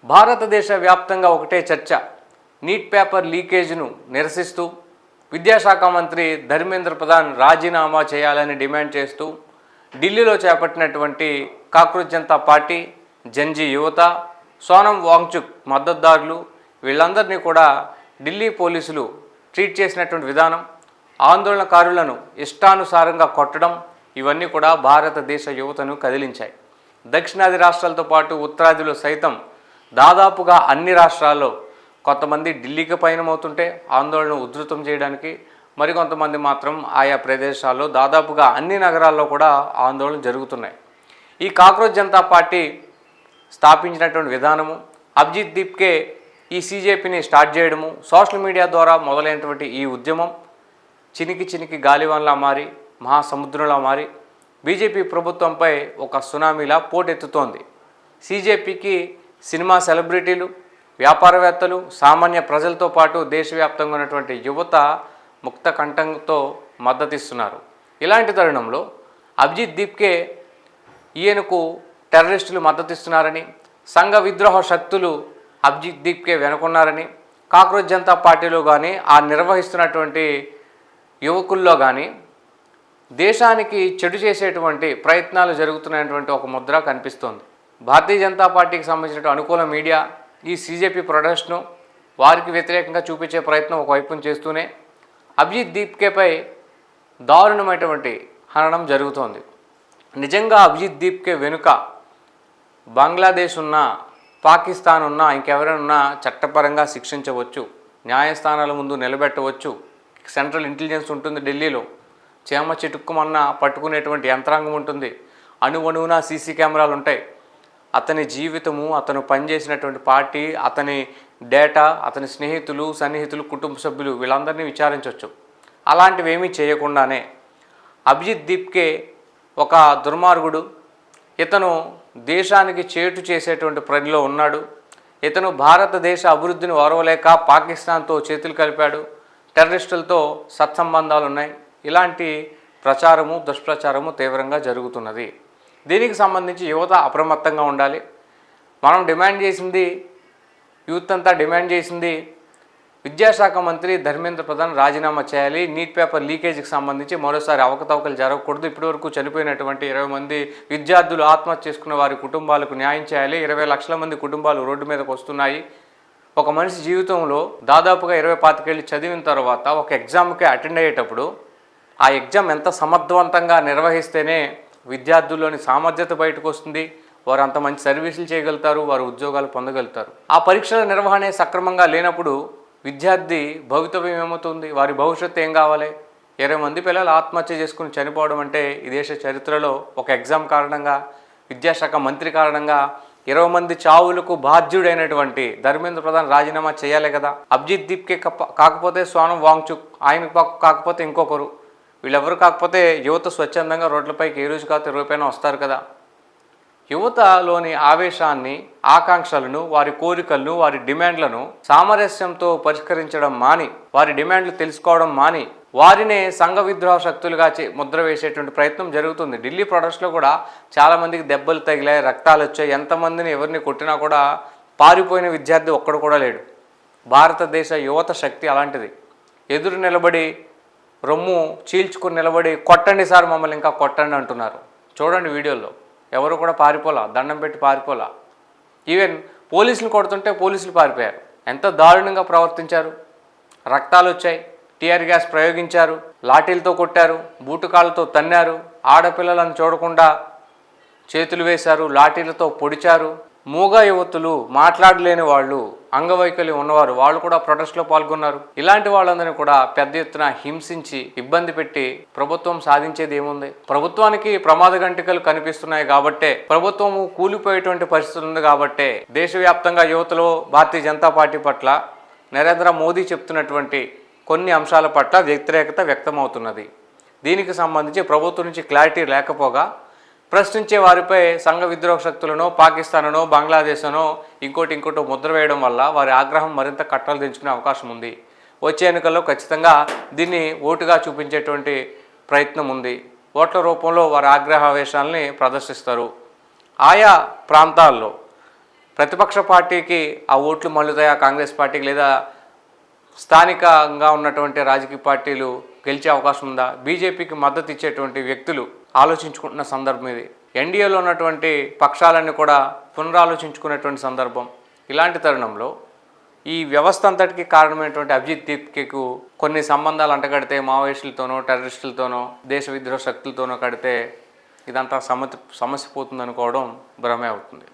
భారతదేశ వ్యాప్తంగా ఒకటే చర్చ. నీట్ పేపర్ లీకేజ్ను నిరసిస్తూ విద్యాశాఖ మంత్రి ధర్మేంద్ర ప్రధాన్ రాజీనామా చేయాలని డిమాండ్ చేస్తూ ఢిల్లీలో చేపట్టినటువంటి కాక్రోచ్ జనతా పార్టీ, జంజీ యువత, సోనం వాంగ్చుక్ మద్దతుదారులు వీళ్ళందరినీ కూడా ఢిల్లీ పోలీసులు ట్రీట్ చేసినటువంటి విధానం, ఆందోళనకారులను ఇష్టానుసారంగా కొట్టడం, ఇవన్నీ కూడా భారతదేశ యువతను కదిలించాయి. దక్షిణాది రాష్ట్రాలతో పాటు ఉత్తరాదిలో సైతం దాదాపుగా అన్ని రాష్ట్రాల్లో కొంతమంది ఢిల్లీకి పయనమవుతుంటే ఆందోళన ఉధృతం చేయడానికి, మరికొంతమంది మాత్రం ఆయా ప్రదేశాల్లో దాదాపుగా అన్ని నగరాల్లో కూడా ఆందోళన జరుగుతున్నాయి. ఈ కాక్రోచ్ జనతా పార్టీ స్థాపించినటువంటి విధానము, అభిజిత్ దీప్కే ఈ సీజేపీని స్టార్ట్ చేయడము, సోషల్ మీడియా ద్వారా మొదలైనటువంటి ఈ ఉద్యమం చినికి చినికి గాలివాన్లా మారి మహాసముద్రంలా మారి బీజేపీ ప్రభుత్వంపై ఒక సునామీలా పోటెత్తుతోంది. సీజేపీకి సినిమా సెలబ్రిటీలు, వ్యాపారవేత్తలు, సామాన్య ప్రజలతో పాటు దేశవ్యాప్తంగా ఉన్నటువంటి యువత ముక్త కంఠంతో మద్దతిస్తున్నారు. ఇలాంటి తరుణంలో అభిజిత్ దీప్కే ఈయనకు టెర్రరిస్టులు మద్దతిస్తున్నారని, సంఘ విద్రోహ శక్తులు అభిజిత్ దీప్కే వెనుకున్నారని, కాక్రోచ్ జనతా పార్టీలో కానీ ఆ నిర్వహిస్తున్నటువంటి యువకుల్లో కానీ దేశానికి చెడు చేసేటువంటి ప్రయత్నాలు జరుగుతున్నటువంటి ఒక ముద్ర కనిపిస్తోంది. భారతీయ జనతా పార్టీకి సంబంధించిన అనుకూల మీడియా ఈ సీజేపీ ప్రొటెస్ట్ను వారికి వ్యతిరేకంగా చూపించే ప్రయత్నం ఒకవైపున చేస్తూనే అభిజిత్ దీప్కేపై దారుణమైనటువంటి హననం జరుగుతోంది. నిజంగా అభిజిత్ దీప్కే వెనుక బంగ్లాదేశ్ ఉన్నా, పాకిస్తాన్ ఉన్నా, ఇంకెవరైనా చట్టపరంగా శిక్షించవచ్చు, న్యాయస్థానాల ముందు నిలబెట్టవచ్చు. సెంట్రల్ ఇంటెలిజెన్స్ ఉంటుంది ఢిల్లీలో, చేమ చిటుక్కుమన్నా పట్టుకునేటువంటి యంత్రాంగం ఉంటుంది, అణువణువున సీసీ కెమెరాలు ఉంటాయి. అతని జీవితము, అతను పనిచేసినటువంటి పార్టీ, అతని డేటా, అతని స్నేహితులు, సన్నిహితులు, కుటుంబ సభ్యులు వీళ్ళందరినీ విచారించవచ్చు. అలాంటివి ఏమీ చేయకుండానే అభిజిత్ దీప్కే ఒక దుర్మార్గుడు, ఇతను దేశానికి చేటు చేసేటువంటి పనిలో ఉన్నాడు. ఇతను భారతదేశ అభివృద్ధిని ఓర్వలేక పాకిస్తాన్తో చేతులు కలిపాడు, టెర్రరిస్టులతో సత్సంబంధాలు ఉన్నాయి. ఇలాంటి ప్రచారము, దుష్ప్రచారము తీవ్రంగా జరుగుతున్నది. దీనికి సంబంధించి యువత అప్రమత్తంగా ఉండాలి. మనం డిమాండ్ చేసింది, యూత్ అంతా డిమాండ్ చేసింది, విద్యాశాఖ మంత్రి ధర్మేంద్ర ప్రధాన్ రాజీనామా చేయాలి. నీట్ పేపర్ లీకేజీకి సంబంధించి మరోసారి అవకతవకలు జరగకూడదు. ఇప్పటివరకు చనిపోయినటువంటి 20 మంది విద్యార్థులు ఆత్మహత్య చేసుకున్న వారి కుటుంబాలకు న్యాయం చేయాలి. 20 లక్షల మంది కుటుంబాలు రోడ్డు మీదకు వస్తున్నాయి. ఒక మనిషి జీవితంలో దాదాపుగా 20-25 ఏళ్ళు చదివిన తర్వాత ఒక ఎగ్జామ్కి అటెండ్ అయ్యేటప్పుడు ఆ ఎగ్జామ్ ఎంత సమర్థవంతంగా నిర్వహిస్తేనే విద్యార్థుల్లోని సామర్థ్యత బయటకు వస్తుంది, వారు అంత మంచి సర్వీసులు చేయగలుగుతారు, వారు ఉద్యోగాలు పొందగలుగుతారు. ఆ పరీక్షల నిర్వహణ సక్రమంగా లేనప్పుడు విద్యార్థి భవితవ్యం ఏమవుతుంది, వారి భవిష్యత్తు ఏం కావాలి? 20 మంది పిల్లలు ఆత్మహత్య చేసుకుని చనిపోవడం అంటే ఈ దేశ చరిత్రలో ఒక ఎగ్జామ్ కారణంగా, విద్యాశాఖ మంత్రి కారణంగా 20 మంది చావులకు బాధ్యుడైనటువంటి ధర్మేంద్ర ప్రధాన్ రాజీనామా చేయాలి కదా. అభిజిత్ దీప్కే కాకపోతే సోనం వాంగ్చుక్, ఆయన కాకపోతే ఇంకొకరు, వీళ్ళెవరు కాకపోతే యువత స్వచ్ఛందంగా రోడ్లపైకి ఏ రోజు కాకపోతే రూపాయన వస్తారు కదా. యువతలోని ఆవేశాన్ని, ఆకాంక్షలను, వారి కోరికలను, వారి డిమాండ్లను సామరస్యంతో పరిష్కరించడం మాని, వారి డిమాండ్లు తెలుసుకోవడం మాని, వారినే సంఘ విద్రోహ శక్తులుగా ముద్ర వేసేటువంటి ప్రయత్నం జరుగుతుంది. ఢిల్లీ ప్రొటెస్ట్లో కూడా చాలామందికి దెబ్బలు తగిలాయి, రక్తాలు వచ్చాయి. ఎంతమందిని ఎవరిని కొట్టినా కూడా పారిపోయిన విద్యార్థి ఒక్కడు కూడా లేడు. భారతదేశ యువత శక్తి అలాంటిది. ఎదురు నిలబడి, రొమ్ము చీల్చుకుని నిలబడి, కొట్టండి సార్ మమ్మల్ని ఇంకా కొట్టండి అంటున్నారు. చూడండి వీడియోలో, ఎవరు కూడా పారిపోలా, దండం పెట్టి పారిపోలా. ఈవెన్ పోలీసులు కొడుతుంటే పోలీసులు పారిపోయారు. ఎంత దారుణంగా ప్రవర్తించారు. రక్తాలు వచ్చాయి, టీఆర్ గ్యాస్ ప్రయోగించారు, లాఠీలతో కొట్టారు, బూటుకాళ్ళతో తన్నారు, ఆడపిల్లలను చూడకుండా చేతులు వేశారు, లాఠీలతో పొడిచారు. మూగ యువతులు, మాట్లాడలేని వాళ్ళు, అంగవైకల్యం ఉన్నవారు, వాళ్ళు కూడా ప్రొటెస్ట్లో పాల్గొన్నారు. ఇలాంటి వాళ్ళందరినీ కూడా పెద్ద ఎత్తున హింసించి ఇబ్బంది పెట్టి ప్రభుత్వం సాధించేది ఏముంది? ప్రభుత్వానికి ప్రమాద గంటికలు కనిపిస్తున్నాయి కాబట్టే, ప్రభుత్వం కూలిపోయేటువంటి పరిస్థితి ఉంది కాబట్టే దేశవ్యాప్తంగా యువతలో భారతీయ జనతా పార్టీ పట్ల నరేంద్ర మోదీ చెప్తున్నటువంటి కొన్ని అంశాల పట్ల వ్యతిరేకత వ్యక్తమవుతున్నది. దీనికి సంబంధించి ప్రభుత్వం నుంచి క్లారిటీ లేకపోగా ప్రశ్నించే వారిపై సంఘ విద్రోహ శక్తులను, పాకిస్తాన్ను, బంగ్లాదేశ్ను ఇంకోటో ముద్ర వేయడం వల్ల వారి ఆగ్రహం మరింత కట్టలు దించుకునే అవకాశం ఉంది. వచ్చే ఎన్నికల్లో ఖచ్చితంగా దీన్ని ఓటుగా చూపించేటువంటి ప్రయత్నం ఉంది. ఓట్ల రూపంలో వారి ఆగ్రహావేశాలని ప్రదర్శిస్తారు. ఆయా ప్రాంతాల్లో ప్రతిపక్ష పార్టీకి ఆ ఓట్లు మళ్ళుతాయా కాంగ్రెస్ పార్టీకి, లేదా స్థానికంగా ఉన్నటువంటి రాజకీయ పార్టీలు గెలిచే అవకాశం ఉందా, బీజేపీకి మద్దతు ఇచ్చేటువంటి వ్యక్తులు ఆలోచించుకుంటున్న సందర్భం ఇది. ఎన్డీఏలో ఉన్నటువంటి పక్షాలన్నీ కూడా పునరాలోచించుకునేటువంటి సందర్భం. ఇలాంటి తరుణంలో ఈ వ్యవస్థ అంతటికి కారణమైనటువంటి అభిజిత్ దీప్కేకు కొన్ని సంబంధాలు అంటగడితే మావోయిస్టులతోనో టెర్రరిస్టులతోనో దేశ విద్రోహ శక్తులతోనో కడితే ఇదంతా సమస్య పోతుందనుకోవడం భ్రమే అవుతుంది.